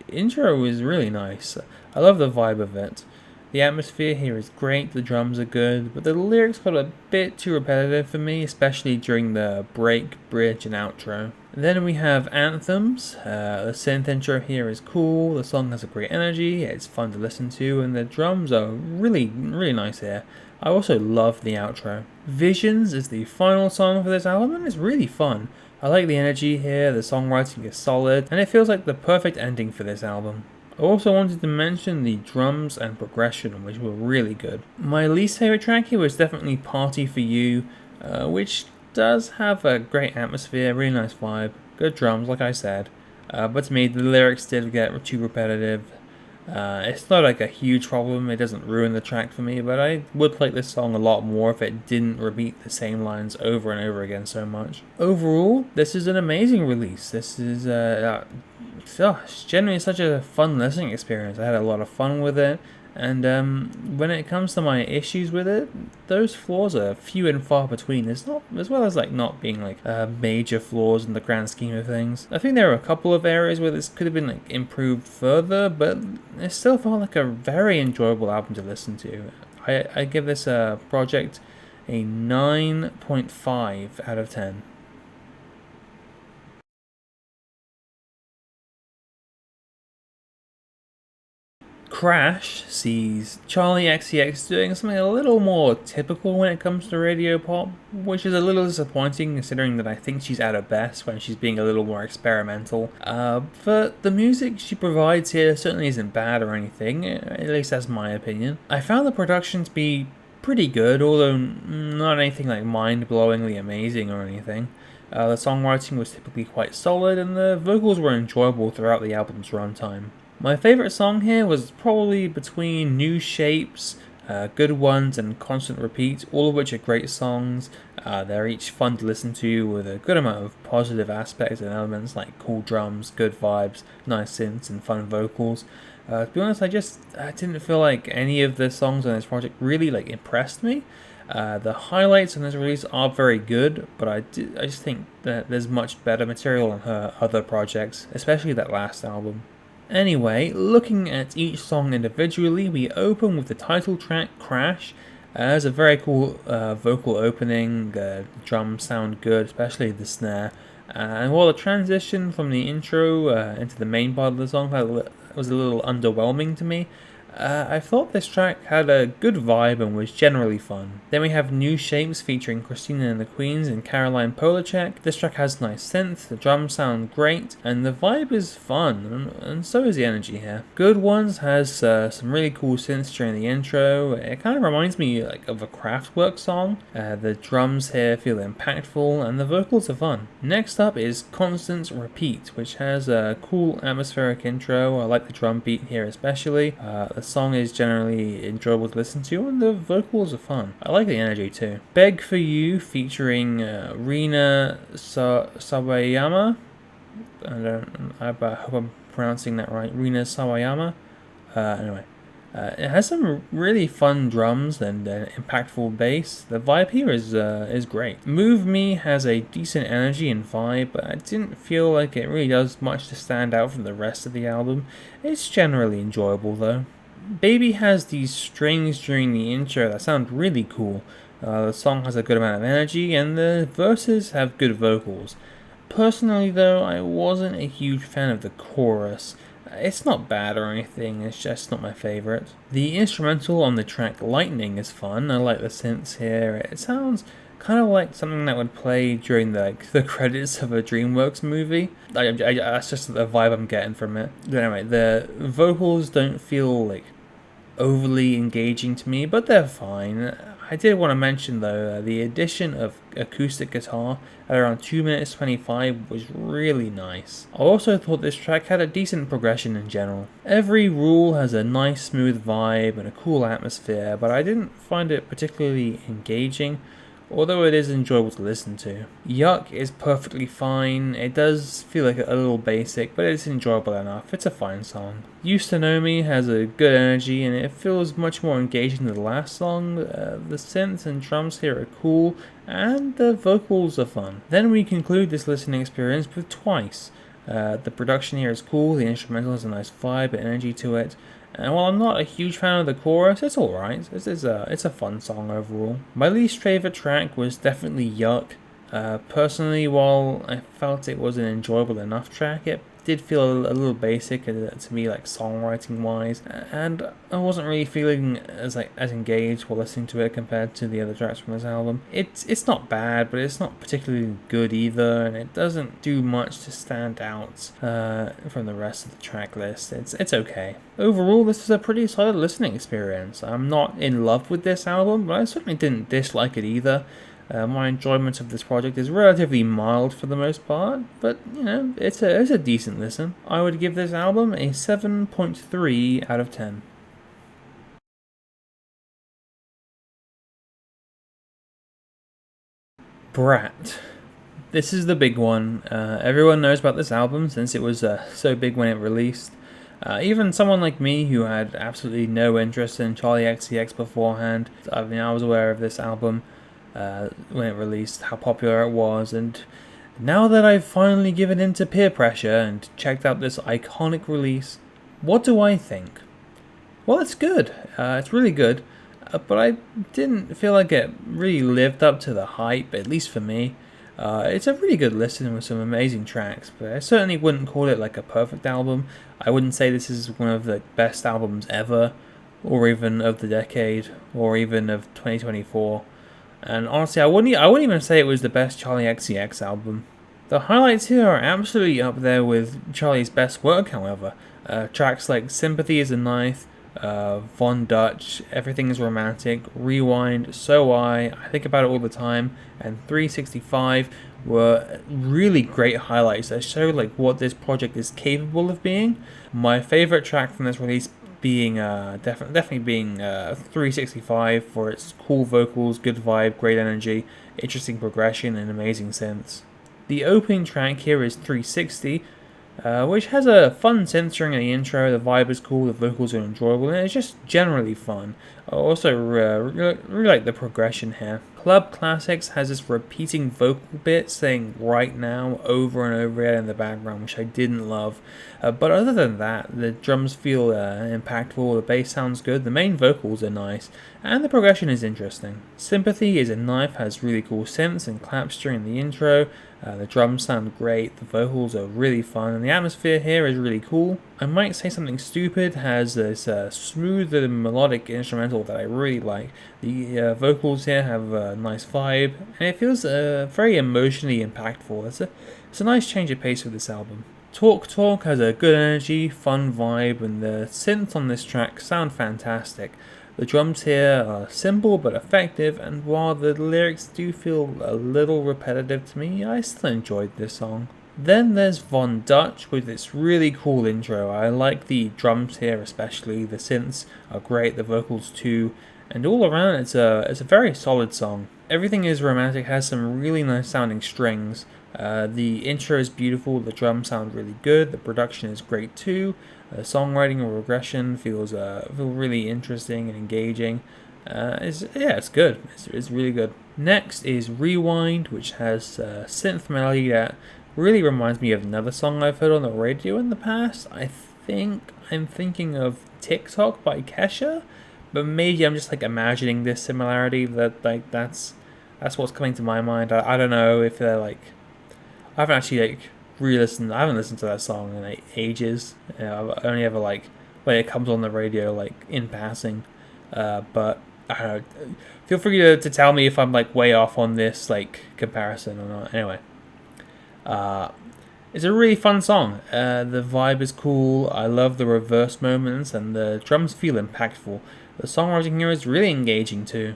intro is really nice. I love the vibe of it. The atmosphere here is great, the drums are good, but the lyrics got a bit too repetitive for me, especially during the break, bridge, and outro. Then we have Anthems. The synth intro here is cool, the song has a great energy, it's fun to listen to, and the drums are really nice here. I also love the outro. Visions is the final song for this album, and it's really fun. I like the energy here, the songwriting is solid, and it feels like the perfect ending for this album. I also wanted to mention the drums and progression, which were really good. My least favourite track here was definitely Party For You, which does have a great atmosphere, really nice vibe, good drums like I said, but to me the lyrics did get too repetitive. It's not like a huge problem, it doesn't ruin the track for me, but I would like this song a lot more if it didn't repeat the same lines over and over again so much. Overall, this is an amazing release. This is it's generally such a fun listening experience. I had a lot of fun with it, and when it comes to my issues with it, those flaws are few and far between. It's not, as well as like not being like major flaws in the grand scheme of things. I think there are a couple of areas where this could have been like improved further, but it still felt like a very enjoyable album to listen to. I give this project a 9.5 out of 10. Crash sees Charli xcx doing something a little more typical when it comes to radio pop, which is a little disappointing considering that I think she's at her best when she's being a little more experimental. But the music she provides here certainly isn't bad or anything, at least that's my opinion. I found the production to be pretty good, although not anything like mind-blowingly amazing or anything. The songwriting was typically quite solid, and the vocals were enjoyable throughout the album's runtime. My favourite song here was probably between New Shapes, Good Ones, and Constant Repeat, all of which are great songs. They're each fun to listen to with a good amount of positive aspects and elements like cool drums, good vibes, nice synths, and fun vocals. To be honest, I didn't feel like any of the songs on this project really like impressed me. The highlights on this release are very good, but I just think that there's much better material on her other projects, especially that last album. Anyway, looking at each song individually, we open with the title track, Crash. It has a very cool vocal opening, the drums sound good, especially the snare. And while the transition from the intro into the main part of the song was a little underwhelming to me, I thought this track had a good vibe and was generally fun. Then we have New Shapes featuring Christina and the Queens and Caroline Polachek. This track has nice synth, the drums sound great, and the vibe is fun, and so is the energy here. Good Ones has some really cool synths during the intro. It kind of reminds me like of a Kraftwerk song. The drums here feel impactful, and the vocals are fun. Next up is Constant Repeat, which has a cool atmospheric intro. I like the drum beat here especially. The song is generally enjoyable to listen to, and the vocals are fun. I like the energy too. Beg For You featuring Rina Sawayama. I hope I'm pronouncing that right. Rina Sawayama. Anyway. It has some really fun drums and impactful bass. The vibe here is great. Move Me has a decent energy and vibe, but I didn't feel like it really does much to stand out from the rest of the album. It's generally enjoyable though. Baby has these strings during the intro that sound really cool. The song has a good amount of energy, and the verses have good vocals. Personally though, I wasn't a huge fan of the chorus. It's not bad or anything, it's just not my favourite. The instrumental on the track Lightning is fun. I like the synths here. It sounds kind of like something that would play during the credits of a DreamWorks movie. That's just the vibe I'm getting from it. But anyway, the vocals don't feel like overly engaging to me, but they're fine. I did want to mention though, the addition of acoustic guitar at around 2 minutes 25 was really nice. I also thought this track had a decent progression in general. Every Rule has a nice smooth vibe and a cool atmosphere, but I didn't find it particularly engaging, although it is enjoyable to listen to. Yuck is perfectly fine. It does feel like a little basic, but it's enjoyable enough. It's a fine song. Used to Know Me has a good energy, and it feels much more engaging than the last song. The synths and drums here are cool, and the vocals are fun. Then we conclude this listening experience with Twice. The production here is cool, the instrumental has a nice vibe and energy to it. And while I'm not a huge fan of the chorus, it's alright. It's a fun song overall. My least favourite track was definitely Yuck. Personally, while I felt it was an enjoyable enough track, it did feel a little basic to me, like songwriting wise, and I wasn't really feeling as engaged while listening to it compared to the other tracks from this album. It's not bad, but it's not particularly good either, and it doesn't do much to stand out from the rest of the track list. It's okay. Overall, this is a pretty solid listening experience. I'm not in love with this album, but I certainly didn't dislike it either. My enjoyment of this project is relatively mild for the most part, but you know, it's a decent listen. I would give this album a 7.3 out of 10. BRAT. This is the big one. Everyone knows about this album since it was so big when it released. Even someone like me who had absolutely no interest in Charli xcx beforehand, I mean, I was aware of this album when it released, how popular it was, and now that I've finally given in to peer pressure and checked out this iconic release, what do I think? Well, it's good. It's really good, but I didn't feel like it really lived up to the hype, at least for me. It's a really good listen with some amazing tracks, but I certainly wouldn't call it like a perfect album. I wouldn't say this is one of the best albums ever, or even of the decade, or even of 2024. And honestly, I wouldn't even say it was the best Charli xcx album. The highlights here are absolutely up there with Charli's best work, however. Tracks like Sympathy is a Knife, Von Dutch, Everything is Romantic, Rewind, So I Think About It All the Time, and 365 were really great highlights that show like what this project is capable of being. My favorite track from this release being definitely being 365 for its cool vocals, good vibe, great energy, interesting progression, and amazing synths. The opening track here is 360, which has a fun synth string in the intro. The vibe is cool, the vocals are enjoyable, and it's just generally fun. I also really like the progression here. Club Classics has this repeating vocal bit saying "right now" over and over again in the background, which I didn't love. But other than that, the drums feel impactful, the bass sounds good, the main vocals are nice, and the progression is interesting. Sympathy is a Knife has really cool synths and claps during the intro. The drums sound great, the vocals are really fun, and the atmosphere here is really cool. I Might Say Something Stupid has this smooth and melodic instrumental that I really like. The vocals here have a nice vibe, and it feels very emotionally impactful. It's a nice change of pace for this album. Talk Talk has a good energy, fun vibe, and the synths on this track sound fantastic. The drums here are simple but effective, and while the lyrics do feel a little repetitive to me, I still enjoyed this song. Then there's Von Dutch with its really cool intro. I like the drums here especially, the synths are great, the vocals too, and all around it's a very solid song. Everything is Romantic has some really nice sounding strings. The intro is beautiful, the drums sound really good, the production is great too. Songwriting or regression feel really interesting and engaging. It's good. It's really good. Next is Rewind, which has a synth melody that really reminds me of another song I've heard on the radio in the past. I think I'm thinking of TikTok by Kesha, but maybe I'm just like imagining this similarity. That's what's coming to my mind. I don't know if they're like. I haven't actually re-listened. I haven't listened to that song in ages. I've only ever when it comes on the radio in passing. But I don't know. Feel free to tell me if I'm way off on this comparison or not. Anyway, it's a really fun song. The vibe is cool. I love the reverse moments, and the drums feel impactful. The songwriting here is really engaging too.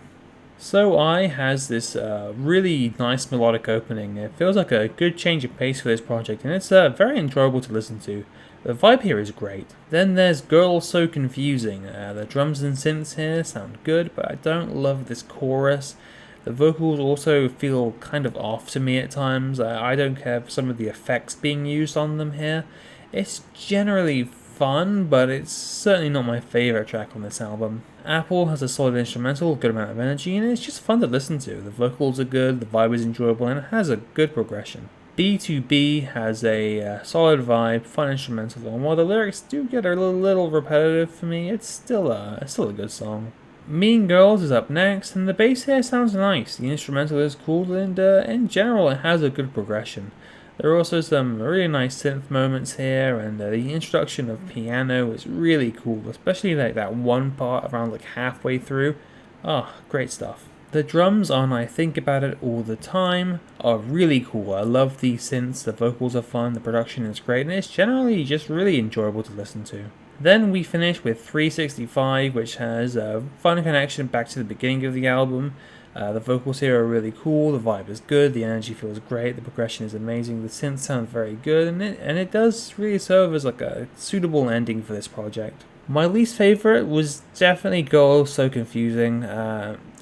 So I has this really nice melodic opening. It feels like a good change of pace for this project, and it's very enjoyable to listen to. The vibe here is great. Then there's Girl So Confusing. The drums and synths here sound good, but I don't love this chorus. The vocals also feel kind of off to me at times. I don't care for some of the effects being used on them here. It's generally fun, but it's certainly not my favourite track on this album. Apple has a solid instrumental, good amount of energy, and it's just fun to listen to. The vocals are good, the vibe is enjoyable, and it has a good progression. B2B has a solid vibe, fun instrumental, and while the lyrics do get a little repetitive for me, it's still a good song. Mean Girls is up next, and the bass here sounds nice. The instrumental is cool, and in general it has a good progression. There are also some really nice synth moments here, and the introduction of piano is really cool, especially like that one part around like halfway through. Oh, great stuff. The drums on I Think About It All the Time are really cool. I love the synths, the vocals are fun, the production is great, and it's generally just really enjoyable to listen to. Then we finish with 365, which has a fun connection back to the beginning of the album. The vocals here are really cool, the vibe is good, the energy feels great, the progression is amazing, the synths sound very good, and it does really serve as like a suitable ending for this project. My least favorite was definitely Girl So Confusing.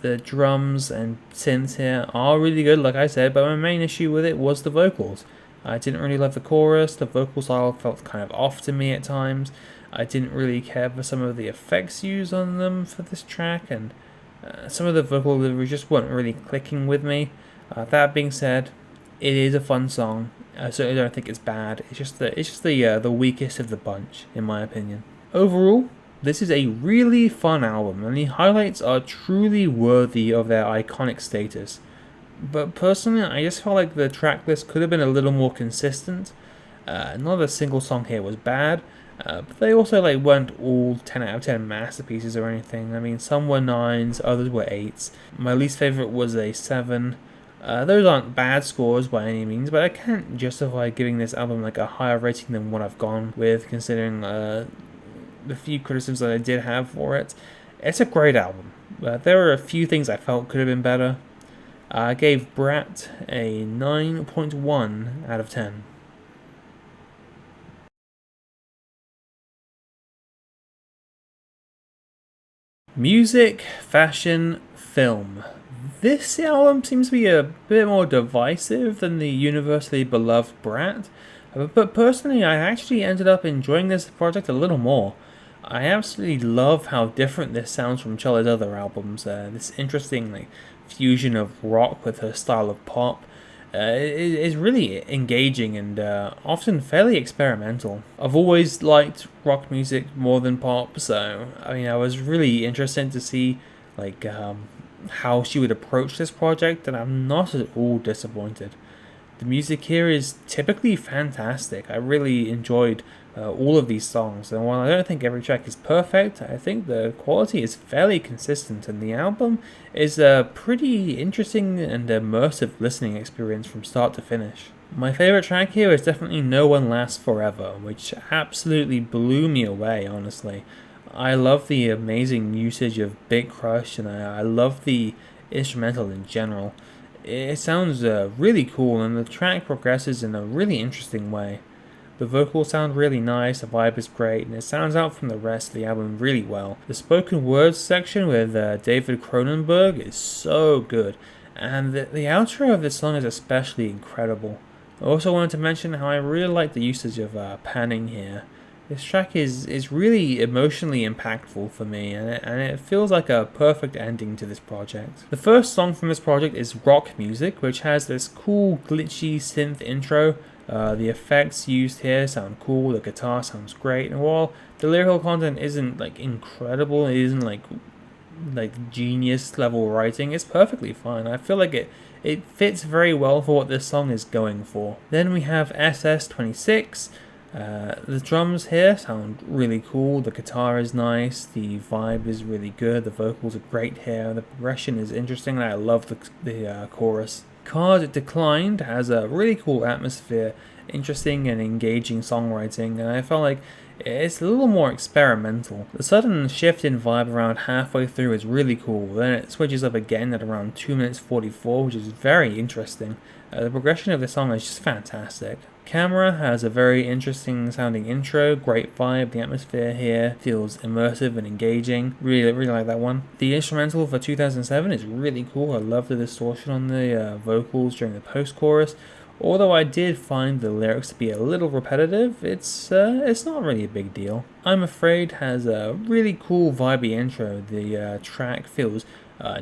The drums and synths here are really good, like I said, but my main issue with it was the vocals. I didn't really love the chorus, the vocal style felt kind of off to me at times. I didn't really care for some of the effects used on them for this track, and some of the vocal delivery just weren't really clicking with me. That being said, it is a fun song. I certainly don't think it's bad. It's just the weakest of the bunch, in my opinion. Overall, this is a really fun album, and the highlights are truly worthy of their iconic status. But personally, I just felt like the track list could have been a little more consistent. Not a single song here was bad, but they also weren't all 10 out of 10 masterpieces or anything. I mean, some were 9s, others were 8s. My least favorite was a 7. Those aren't bad scores by any means, but I can't justify giving this album a higher rating than what I've gone with, considering the few criticisms that I did have for it. It's a great album. There are a few things I felt could have been better. I gave BRAT a 9.1 out of 10. Music, fashion, film. This album seems to be a bit more divisive than the universally beloved BRAT, but personally I actually ended up enjoying this project a little more. I absolutely love how different this sounds from Charli's other albums. This interesting fusion of rock with her style of pop is really engaging and often fairly experimental. I've always liked rock music more than pop, so I mean I was really interested to see how she would approach this project, and I'm not at all disappointed. The music here is typically fantastic. I really enjoyed all of these songs, and while I don't think every track is perfect, I think the quality is fairly consistent, and the album is a pretty interesting and immersive listening experience from start to finish. My favourite track here is definitely No One Lasts Forever, which absolutely blew me away, honestly. I love the amazing usage of Big Crush, and I love the instrumental in general. It sounds really cool, and the track progresses in a really interesting way. The vocals sound really nice, the vibe is great, and it sounds out from the rest of the album really well. The spoken words section with David Cronenberg is so good, and the outro of this song is especially incredible. I also wanted to mention how I really like the usage of panning here. This track is really emotionally impactful for me, and it feels like a perfect ending to this project. The first song from this project is Rock Music, which has this cool glitchy synth intro. The effects used here sound cool, the guitar sounds great, and while the lyrical content isn't incredible, it isn't like genius level writing, it's perfectly fine. I feel like it fits very well for what this song is going for. Then we have SS26. The drums here sound really cool, the guitar is nice, the vibe is really good, the vocals are great here, the progression is interesting, and I love the chorus. Card Declined has a really cool atmosphere, interesting and engaging songwriting, and I felt like it's a little more experimental. The sudden shift in vibe around halfway through is really cool, then it switches up again at around 2 minutes 44, which is very interesting. The progression of the song is just fantastic. Camera has a very interesting sounding intro, great vibe, the atmosphere here feels immersive and engaging, really like that one. The instrumental for 2007 is really cool, I love the distortion on the vocals during the post-chorus. Although I did find the lyrics to be a little repetitive, it's not really a big deal. I'm Afraid has a really cool vibey intro, the track feels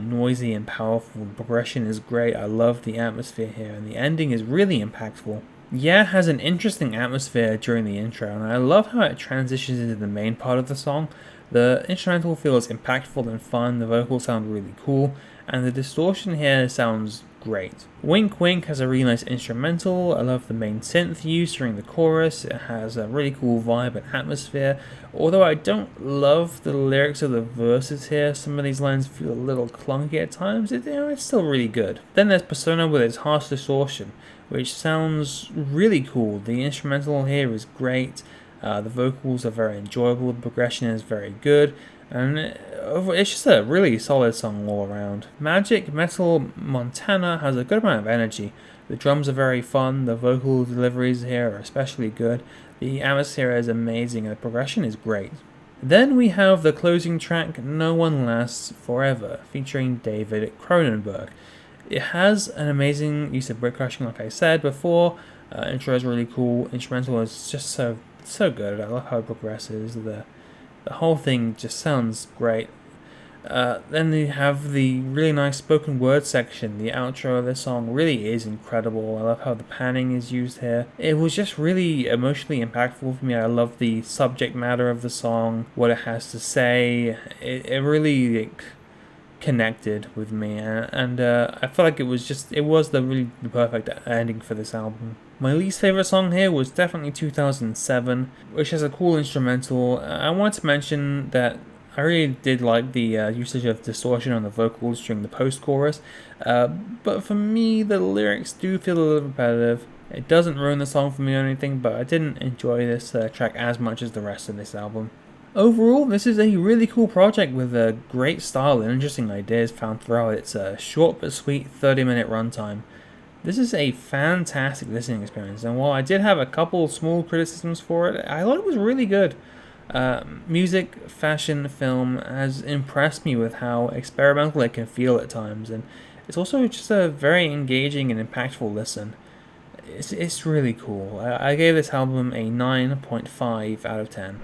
noisy and powerful, the progression is great, I love the atmosphere here, and the ending is really impactful. Yeah has an interesting atmosphere during the intro, and I love how it transitions into the main part of the song. The instrumental feels impactful and fun, the vocals sound really cool, and the distortion here sounds great. Wink Wink has a really nice instrumental. I love the main synth used during the chorus. It has a really cool vibe and atmosphere. Although I don't love the lyrics of the verses here, some of these lines feel a little clunky at times, it's still really good. Then there's Persona with its harsh distortion, which sounds really cool. The instrumental here is great. The vocals are very enjoyable, the progression is very good, and it's just a really solid song all around. Magic Metal Montana has a good amount of energy. The drums are very fun, the vocal deliveries here are especially good, the atmosphere is amazing, and the progression is great. Then we have the closing track, No One Lasts Forever, featuring David Cronenberg. It has an amazing use of brick crushing, like I said before. Intro is really cool, instrumental is just so good. I love how it progresses. The whole thing just sounds great. Then you have the really nice spoken word section. The outro of this song really is incredible. I love how the panning is used here. It was just really emotionally impactful for me. I love the subject matter of the song, what it has to say. It really connected with me, and I felt like it was the perfect ending for this album. My least favorite song here was definitely 2007, which has a cool instrumental. I wanted to mention that I really did like the usage of distortion on the vocals during the post-chorus, but for me the lyrics do feel a little repetitive. It doesn't ruin the song for me or anything, but I didn't enjoy this track as much as the rest of this album. Overall, this is a really cool project with a great style and interesting ideas found throughout its short but sweet 30-minute runtime. This is a fantastic listening experience, and while I did have a couple small criticisms for it, I thought it was really good. Music, fashion, film has impressed me with how experimental it can feel at times, and it's also just a very engaging and impactful listen. It's really cool. I gave this album a 9.5 out of 10.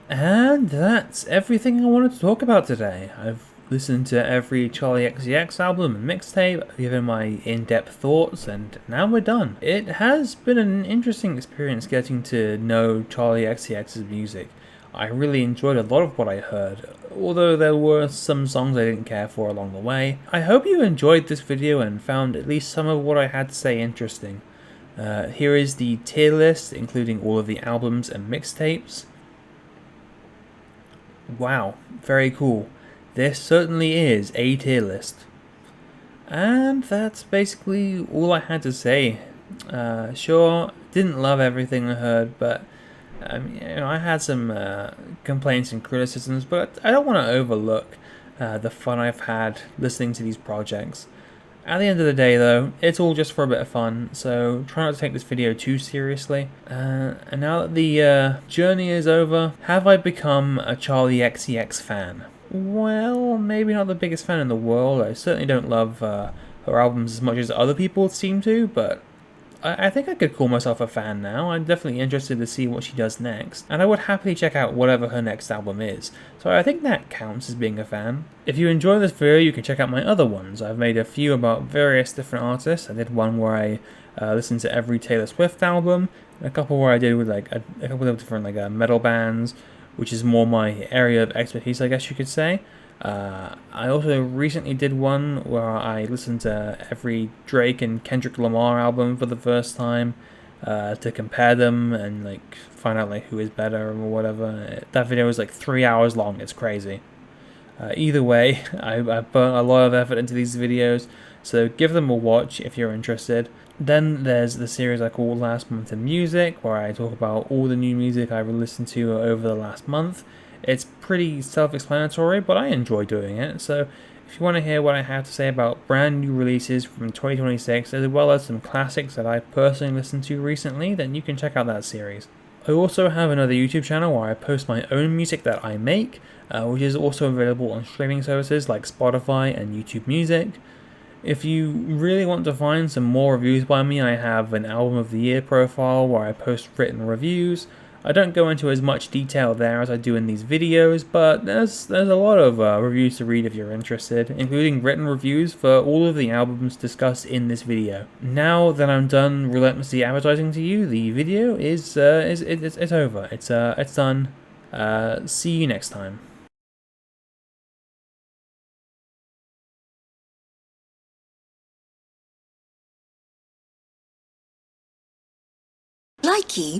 And that's everything I wanted to talk about today. I've listened to every Charli xcx album and mixtape, given my in-depth thoughts, and now we're done. It has been an interesting experience getting to know Charli xcx's music. I really enjoyed a lot of what I heard, although there were some songs I didn't care for along the way. I hope you enjoyed this video and found at least some of what I had to say interesting. Here is the tier list, including all of the albums and mixtapes. Wow, very cool. This certainly is a tier list. And that's basically all I had to say. Sure, didn't love everything I heard, but I had some complaints and criticisms, but I don't want to overlook the fun I've had listening to these projects. At the end of the day though, it's all just for a bit of fun, so try not to take this video too seriously. And now that the journey is over, have I become a Charli xcx fan? Well, maybe not the biggest fan in the world. I certainly don't love her albums as much as other people seem to, but I think I could call myself a fan now. I'm definitely interested to see what she does next, and I would happily check out whatever her next album is, so I think that counts as being a fan. If you enjoy this video, you can check out my other ones. I've made a few about various different artists. I did one where I listened to every Taylor Swift album, and a couple where I did with like a couple of different metal bands, which is more my area of expertise, I guess you could say. I also recently did one where I listened to every Drake and Kendrick Lamar album for the first time to compare them and find out who is better or whatever. That video was 3 hours long. It's crazy. Either way, I put a lot of effort into these videos, so give them a watch if you're interested. Then there's the series I call Last Month in Music, where I talk about all the new music I've listened to over the last month. It's pretty self-explanatory, but I enjoy doing it, so if you want to hear what I have to say about brand new releases from 2026, as well as some classics that I personally listened to recently, then you can check out that series. I also have another YouTube channel where I post my own music that I make, which is also available on streaming services like Spotify and YouTube Music. If you really want to find some more reviews by me, I have an Album of the Year profile where I post written reviews. I don't go into as much detail there as I do in these videos, but there's a lot of reviews to read if you're interested, including written reviews for all of the albums discussed in this video. Now that I'm done relentlessly advertising to you, the video is it's over. It's done. See you next time. Likey